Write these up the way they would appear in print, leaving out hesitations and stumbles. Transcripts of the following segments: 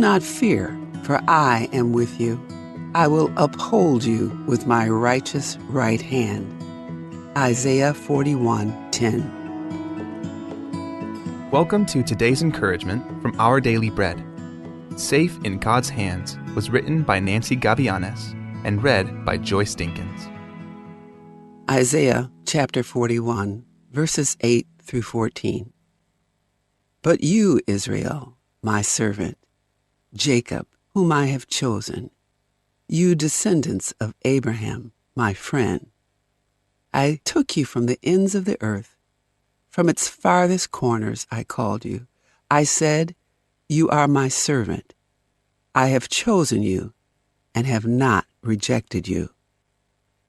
not fear, for I am with you. I will uphold you with my righteous right hand. Isaiah 41:10. Welcome to today's encouragement from Our Daily Bread. Safe in God's Hands was written by Nancy Gavianes and read by Joyce Dinkins. Isaiah chapter 41, verses 8 through 14. But you, Israel, my servant, Jacob, whom I have chosen, you descendants of Abraham, my friend, I took you from the ends of the earth. From its farthest corners I called you. I said, you are my servant. I have chosen you and have not rejected you.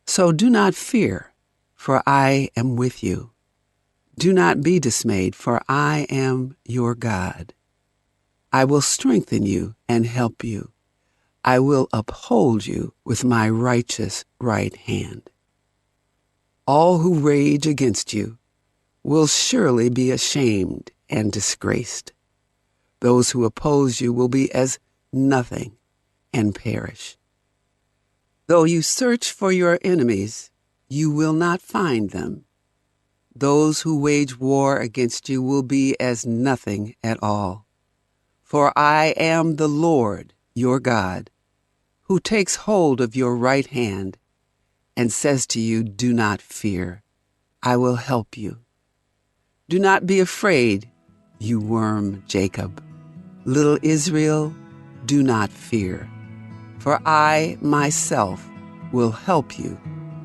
So do not fear, for I am with you. Do not be dismayed, for I am your God. I will strengthen you and help you. I will uphold you with my righteous right hand. All who rage against you will surely be ashamed and disgraced. Those who oppose you will be as nothing and perish. Though you search for your enemies, you will not find them. Those who wage war against you will be as nothing at all. For I am the Lord, your God, who takes hold of your right hand and says to you, do not fear, I will help you. Do not be afraid, you worm Jacob. Little Israel, do not fear, for I myself will help you,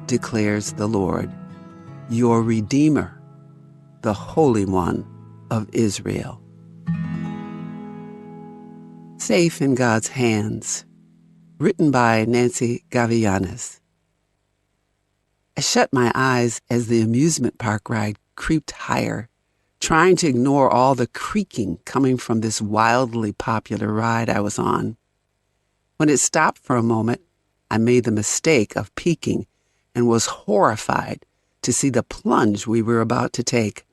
declares the Lord, your Redeemer, the Holy One of Israel. Safe in God's Hands, written by Nancy Gavianes. I shut my eyes as the amusement park ride creeped higher, trying to ignore all the creaking coming from this wildly popular ride I was on. When it stopped for a moment, I made the mistake of peeking and was horrified to see the plunge we were about to take.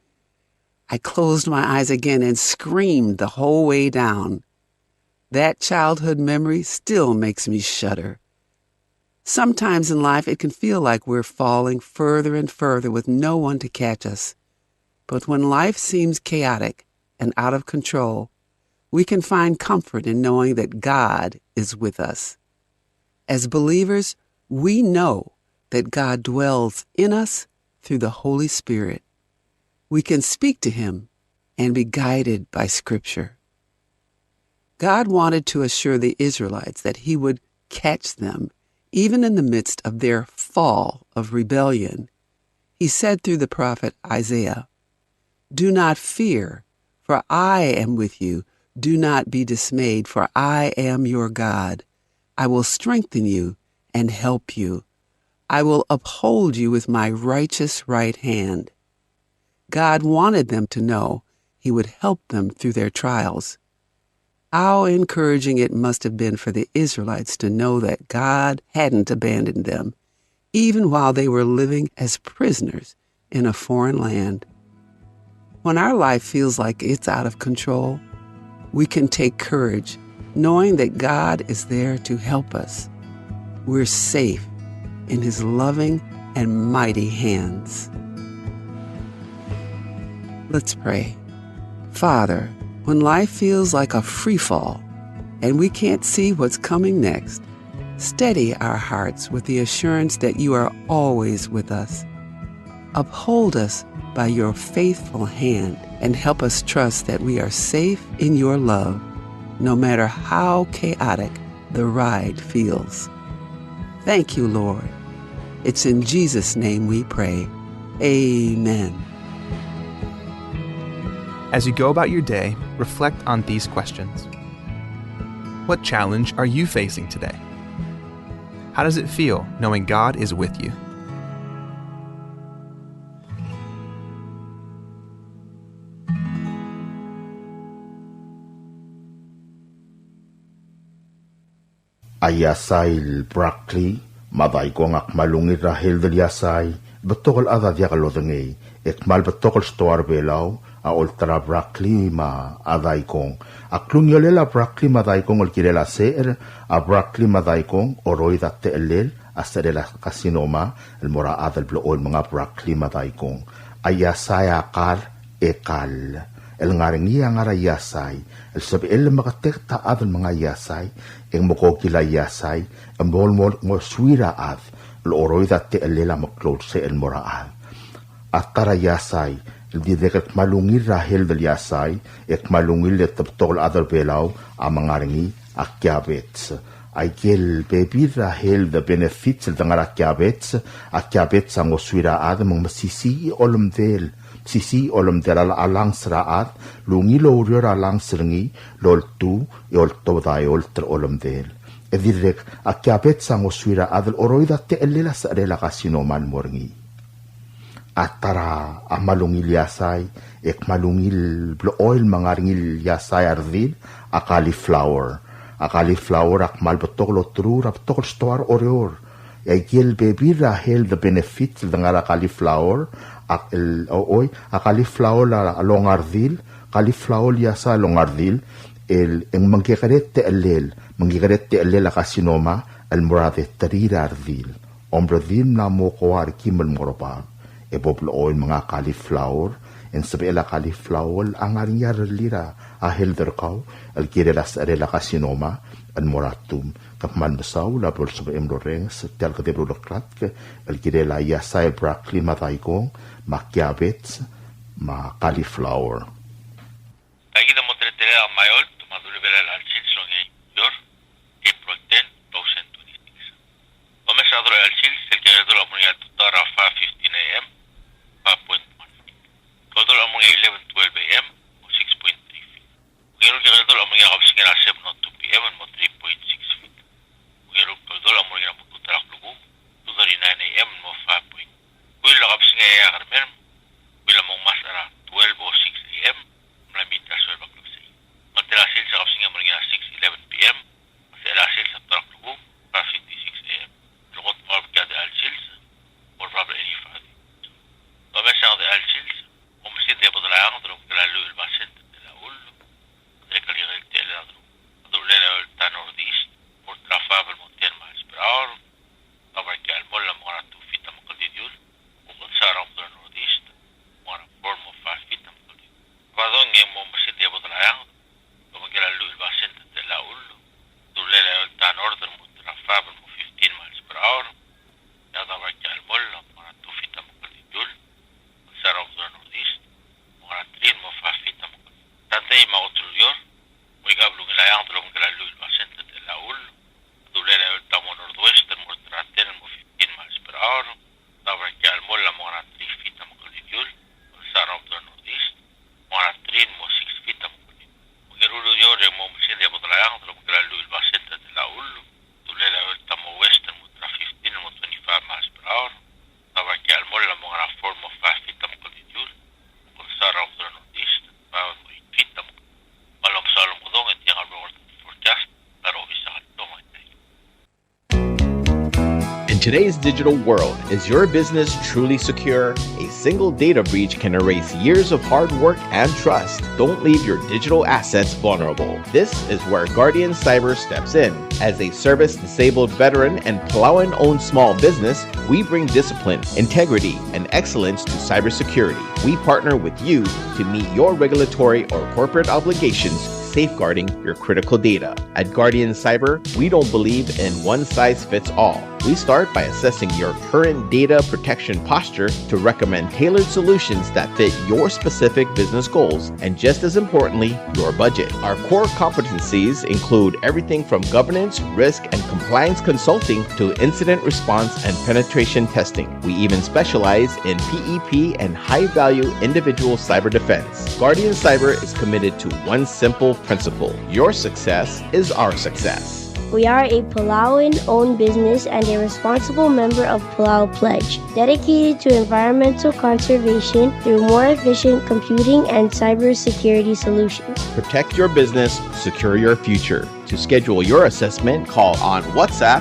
I closed my eyes again and screamed the whole way down. That childhood memory still makes me shudder. Sometimes in life it can feel like we're falling further and further with no one to catch us. But when life seems chaotic and out of control, we can find comfort in knowing that God is with us. As believers, we know that God dwells in us through the Holy Spirit. We can speak to Him and be guided by Scripture. God wanted to assure the Israelites that He would catch them even in the midst of their fall of rebellion. He said through the prophet Isaiah, do not fear, for I am with you. Do not be dismayed, for I am your God. I will strengthen you and help you. I will uphold you with my righteous right hand. God wanted them to know He would help them through their trials. How encouraging it must have been for the Israelites to know that God hadn't abandoned them, even while they were living as prisoners in a foreign land. When our life feels like it's out of control, we can take courage, knowing that God is there to help us. We're safe in His loving and mighty hands. Let's pray. Father, when life feels like a free fall and we can't see what's coming next, steady our hearts with the assurance that you are always with us. Uphold us by your faithful hand and help us trust that we are safe in your love, no matter how chaotic the ride feels. Thank you, Lord. It's in Jesus' name we pray. Amen. As you go about your day, reflect on these questions. What challenge are you facing today? How does it feel knowing God is with you? Ayasail Brackley, maday ko ngak malungit rahil del yasay, betokol ada dia kalodengay, ekmal betokol stoar belaw, a ultra brakli ma adai kong. A klungyolela brakli ma dai kong olkilela seer, a brakli ma dai kong oroi da te elel, a serela kasinoma, el mora adal blo ol mga brakli ma dai kong. A yasay akal ekal. El ngaringi ang ara yasay, el sabi el makatek ta adal mga yasay, ang mukokila yasay, ang molmol mo swira ad, el oroi da te elela maklod se el mora ad. At tara yasay, el didek malungil rahel del yasay, ek malungil et tol adal belaw, ang mga ringi akyabets. Ay gel baby rahel the benefits el dangar akyabets ang oswira ad, mga masisi olom del, sisi olom del alang sraat, lungi lo urior alang sringi, lol tu, yol todai olter olom del. Edirek akyabet sang oswira adal oroida te elela sa rela kasinoman morngi. Atara amalungil yasay, ek malungil blo oil mangaringil yasay ardil, a cauliflower. A cauliflower ak malbotog lo tru raptog stoar orior. Ay baby rahel the benefits del ngara cauliflower, a cauliflower la longardil, cauliflower yasa longardil, en mangigarete elel la kasinoma, el morade tarira ardil. Ombre din na mo koar kimel morobab, e boblo oil mga cauliflower, en sabi la cauliflower ang aringyar lira, a helder kau, el kirelas la kasinoma, el moratum, kapman basaw, la bolso ba emloreng, sa tel ka debro loklat, el kirela yasa el broccoli mataykong, makiabets, ma cauliflower. Lagi na mo tretere ang mayol, tumaduli bela alchil songi yor, April 10, 2026. Comenzador alchil, el que gadol among yal tutara 5:15 a.m., 5.1 feet. Gadol among 11:12 a.m., 6.3 feet. Ngayon ka gadol among yakap singa 7:02 p.m. and 3.6 feet. Ngayon ka gadol among yakap tutara klubu, 2:39 a.m. and 5 point. Kuil lakap singa yakar men, kuil among mas ara 12:06 a.m. Malamita 12 o'clock say. Magtirasil sa kapsing nga mga 6:11 p.m. Magtirasil sa Tarak Lugo 5:56 a.m. Lukot mo abgad al-Sils or probably any father. Pamesa ang al-Sils umasid ya padalayang tulong kalalu ilbasin telaul dari kaligal teladro. Adulela tanor di east por trafable monten miles per hour. Kabar ke almol la mga 2 feet ang makaldidul kung sarang por northeast mga 4 mo 5 feet ang makaldidul. Padong yang mo masid ya padalayang tulong kalalu ilbasin telaul adulela tanor del mo trafable mo 15 miles per hour. Kabar ke almol la mga 2 feet ang makaldidul sarang por northeast mga 3 mo 5 feet ang makaldidul. Tantay mautulyor Wigablo nilayang tulong kalalu ilbasin telaul adulela tamo northwest mo 10 mo 15 miles per hour. Kabar ke almol la mga 3 feet ang makaldidul sarang por northeast mga 3 mo 6 feet ang makaldidul. Magirulo yor mo masin ya padalayang tulong kalalu ilbasin telaul adulela tamo west mo 15 mo 25 miles per hour. Kabar ke almol la mga 4 mo 5 feet ang makaldidul sarang por northeast 5 mo 8 feet ang malam salong kodong at yung forecast pero bisa ka ito. In today's digital world, is your business truly secure? A single data breach can erase years of hard work and trust. Don't leave your digital assets vulnerable. This is where Guardian Cyber steps in. As a service-disabled veteran and Palauan-owned small business, we bring discipline, integrity, and excellence to cybersecurity. We partner with you to meet your regulatory or corporate obligations, safeguarding your critical data. At Guardian Cyber, we don't believe in one-size-fits-all. We start by assessing your current data protection posture to recommend tailored solutions that fit your specific business goals and, just as importantly, your budget. Our core competencies include everything from governance, risk, and compliance consulting to incident response and penetration testing. We even specialize in PEP and high-value individual cyber defense. Guardian Cyber is committed to one simple principle: your success is our success. We are a Palauan-owned business and a responsible member of Palau Pledge, dedicated to environmental conservation through more efficient computing and cybersecurity solutions. Protect your business, secure your future. To schedule your assessment, call on WhatsApp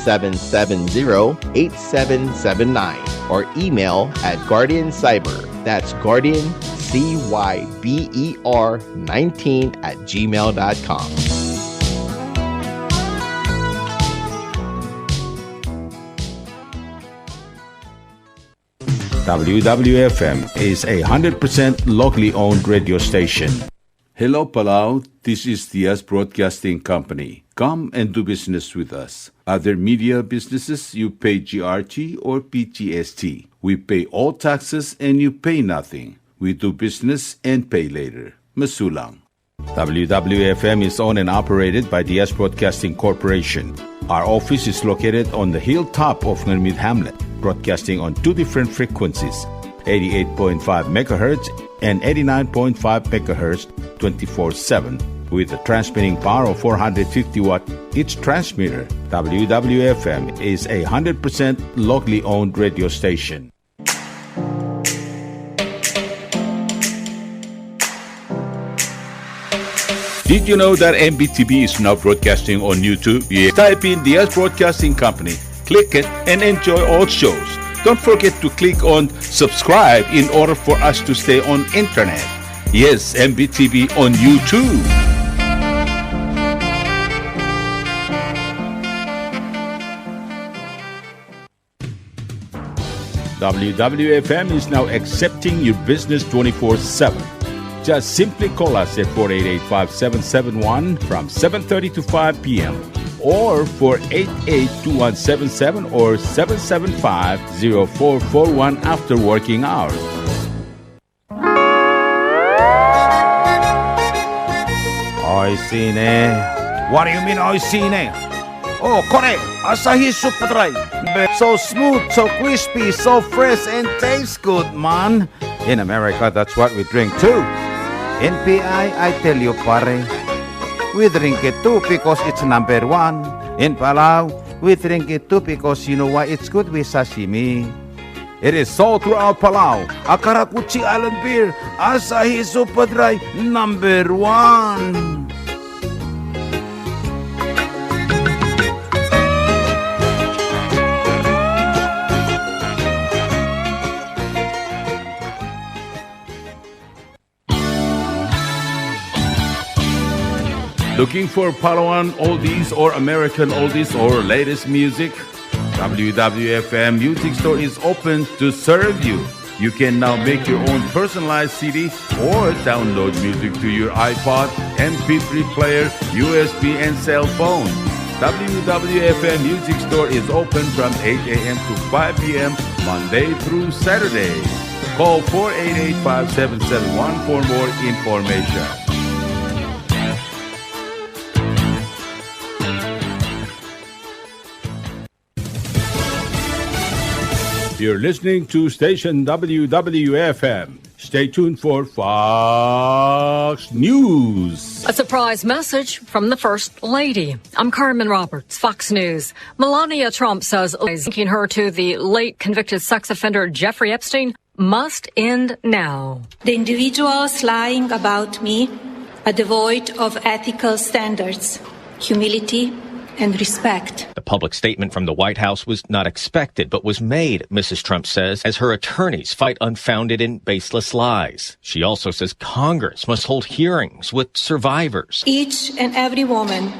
680-770-8779 or email at guardiancyber That's Guardian, CYBER19 @gmail.com. WWFM is a 100% locally owned radio station. Hello, Palau. This is Diaz Broadcasting Company. Come and do business with us. Other media businesses, you pay GRT or PGST. We pay all taxes and you pay nothing. We do business and pay later. Masulang. WWFM is owned and operated by Diaz Broadcasting Corporation. Our office is located on the hilltop of Ngermid Hamlet, broadcasting on two different frequencies, 88.5 MHz and 89.5 MHz 24/7, with a transmitting power of 450 watt each transmitter. WWFM is a 100% locally owned radio station. Did you know that MBTV is now broadcasting on YouTube? Yeah. Type in the Broadcasting Company, click it, and enjoy all shows. Don't forget to click on subscribe in order for us to stay on internet. Yes, MBTV on YouTube. WWFM is now accepting your business 24/7. Just simply call us at 488-5771 from 7:30 to 5 p.m. or 488-2177 or 775-0441 after working hours. Oi, sine. What do you mean, oi, sine? Oh, correct. Asahi Super Dry. So smooth, so crispy, so fresh, and tastes good, man. In America, that's what we drink too. NPI, I tell you, pare, we drink it too because it's number one. In Palau, we drink it too because you know why it's good with sashimi. It is sold throughout Palau. Akarakuchi Island beer, Asahi Super Dry, number one. Looking for Palauan oldies or American oldies or latest music? WWFM Music Store is open to serve you. You can now make your own personalized CD or download music to your iPod, MP3 player, USB, and cell phone. WWFM Music Store is open from 8 a.m. to 5 p.m. Monday through Saturday. Call 488-5771 for more information. You're listening to station WWFM. Stay tuned for Fox News. A surprise message from the First Lady. I'm Carmen Roberts, Fox News. Melania Trump says linking her to the late convicted sex offender Jeffrey Epstein must end now. The individuals lying about me are devoid of ethical standards, humility, and respect. The public statement from the White House was not expected, but was made, Mrs. Trump says, as her attorneys fight unfounded and baseless lies. She also says Congress must hold hearings with survivors. Each and every woman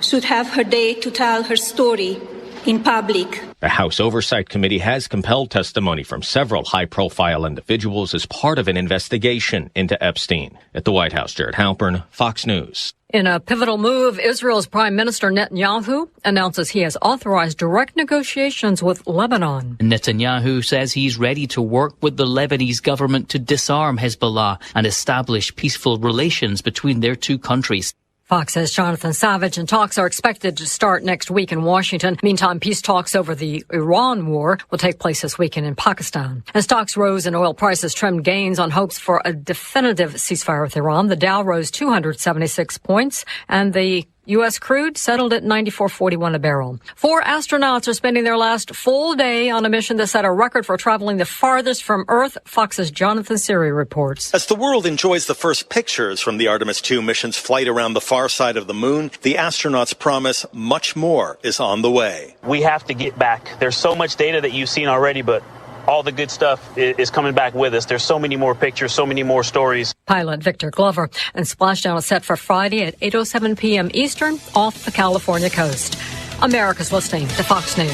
should have her day to tell her story in public. The House Oversight Committee has compelled testimony from several high-profile individuals as part of an investigation into Epstein. At the White House, Jared Halpern, Fox News. In a pivotal move, Israel's Prime Minister Netanyahu announces he has authorized direct negotiations with Lebanon. Netanyahu says he's ready to work with the Lebanese government to disarm Hezbollah and establish peaceful relations between their two countries. Fox says Jonathan Savage, and talks are expected to start next week in Washington. Meantime, peace talks over the Iran war will take place this weekend in Pakistan. As stocks rose and oil prices trimmed gains on hopes for a definitive ceasefire with Iran, the Dow rose 276 points, and the U.S. crude settled at $94.41 a barrel. 4 astronauts are spending their last full day on a mission that set a record for traveling the farthest from Earth. Fox's Jonathan Siri reports. As the world enjoys the first pictures from the Artemis II mission's flight around the far side of the moon, the astronauts promise much more is on the way. We have to get back. There's so much data that you've seen already, but all the good stuff is coming back with us. There's so many more pictures, so many more stories. Pilot Victor Glover. And Splashdown is set for Friday at 8:07 p.m. Eastern off the California coast. America's listening to Fox News.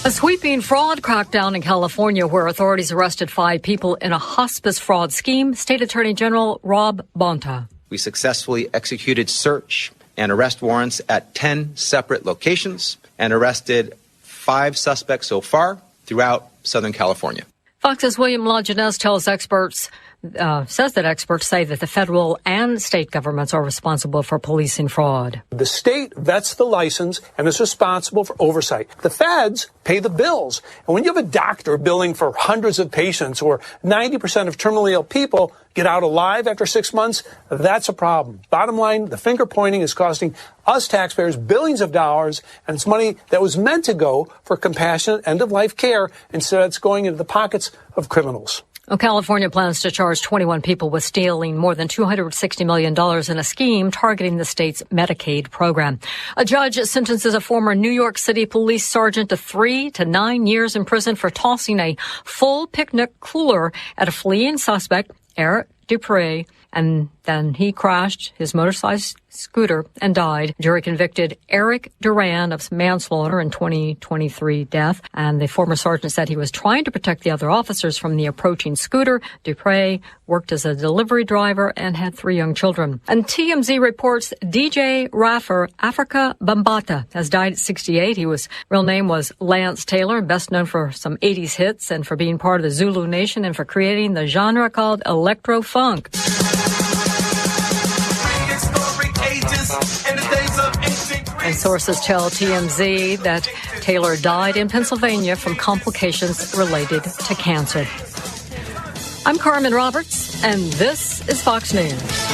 A sweeping fraud crackdown in California where authorities arrested 5 people in a hospice fraud scheme. State Attorney General Rob Bonta. We successfully executed search and arrest warrants at 10 separate locations and arrested 5 suspects so far throughout Southern California. Fox's William LaJeunesse says that experts say that the federal and state governments are responsible for policing fraud. The state vets the license and is responsible for oversight. The feds pay the bills. And when you have a doctor billing for hundreds of patients or 90% of terminally ill people get out alive after 6 months, that's a problem. Bottom line, the finger pointing is costing us taxpayers billions of dollars, and it's money that was meant to go for compassionate end-of-life care. Instead, it's going into the pockets of criminals. Well, California plans to charge 21 people with stealing more than $260 million in a scheme targeting the state's Medicaid program. A judge sentences a former New York City police sergeant to 3 to 9 years in prison for tossing a full picnic cooler at a fleeing suspect, Eric Dupre, and then he crashed his motorcycle scooter and died. Jury convicted Eric Duran of manslaughter in 2023 death, and the former sergeant said he was trying to protect the other officers from the approaching scooter. Dupre worked as a delivery driver and had 3 young children. And TMZ reports DJ rapper Africa Bambaataa has died at 68. His real name was Lance Taylor, best known for some 80s hits and for being part of the Zulu Nation and for creating the genre called electro funk. And sources tell TMZ that Taylor died in Pennsylvania from complications related to cancer. I'm Carmen Roberts, and this is Fox News.